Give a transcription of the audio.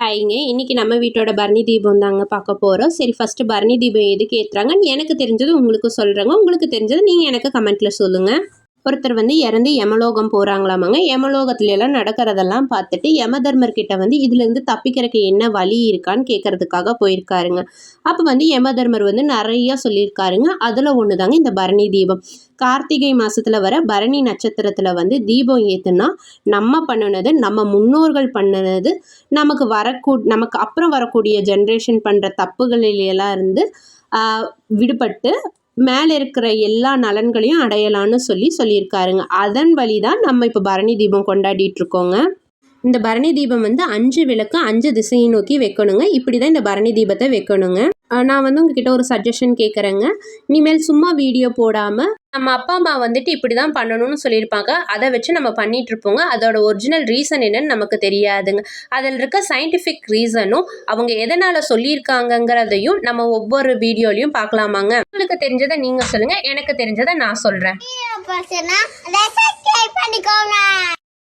ஹாய்ங்க. இன்னைக்கு நம்ம வீட்டோட பரணி தீபம் தாங்க பார்க்க போகிறோம். சரி, ஃபஸ்ட்டு பரணி தீபம் எதுக்கு ஏற்றுறாங்கன்னு எனக்கு தெரிஞ்சது உங்களுக்கு சொல்கிறேங்க. உங்களுக்கு தெரிஞ்சது நீங்கள் எனக்கு கமெண்ட்டில் சொல்லுங்கள். ஒருத்தர் இறந்து யமலோகம் போகிறாங்களாமாங்க. யமலோகத்துலலாம் நடக்கிறதெல்லாம் பார்த்துட்டு யமதர்மர்கிட்ட இதுலேருந்து தப்பிக்கிறதுக்கு என்ன வழி இருக்கான்னு கேட்கறதுக்காக போயிருக்காருங்க. அப்போ யமதர்மர் நிறையா சொல்லியிருக்காருங்க. அதில் ஒன்று தாங்க இந்த பரணி தீபம். கார்த்திகை மாதத்தில் வர பரணி நட்சத்திரத்தில் தீபம் ஏற்றுனா நம்ம பண்ணினது, நம்ம முன்னோர்கள் பண்ணினது, நமக்கு அப்புறம் வரக்கூடிய ஜென்ரேஷன் பண்ணுற தப்புகளிலெல்லாம் இருந்து விடுபட்டு மேலே இருக்கிற எல்லா நலன்களையும் அடையலான்னு சொல்லியிருக்காருங்க. அதன் வழி தான் நம்ம இப்போ பரணி தீபம் கொண்டாடிட்டு இருக்கோங்க. இந்த பரணி தீபம் 5 விளக்கு 5 திசையை நோக்கி வைக்கணுங்க. இப்படி தான் இந்த பரணி தீபத்தை வைக்கணுங்க. நான் உங்ககிட்ட ஒரு சஜஷன் கேட்குறேங்க. இனிமேல் சும்மா வீடியோ போடாமல் நம்ம அப்பா அம்மா இப்படி தான் பண்ணணும்னு சொல்லியிருப்பாங்க. அதை வச்சு நம்ம பண்ணிட்டு இருப்போங்க. அதோட ஒரிஜினல் ரீசன் என்னன்னு நமக்கு தெரியாதுங்க. அதில் இருக்க சயின்டிஃபிக் ரீசனும் அவங்க எதனால் சொல்லியிருக்காங்கங்கிறதையும் நம்ம ஒவ்வொரு வீடியோலையும் பார்க்கலாமாங்க. உங்களுக்கு தெரிஞ்சதை நீங்கள் சொல்லுங்கள், எனக்கு தெரிஞ்சதை நான் சொல்கிறேன்.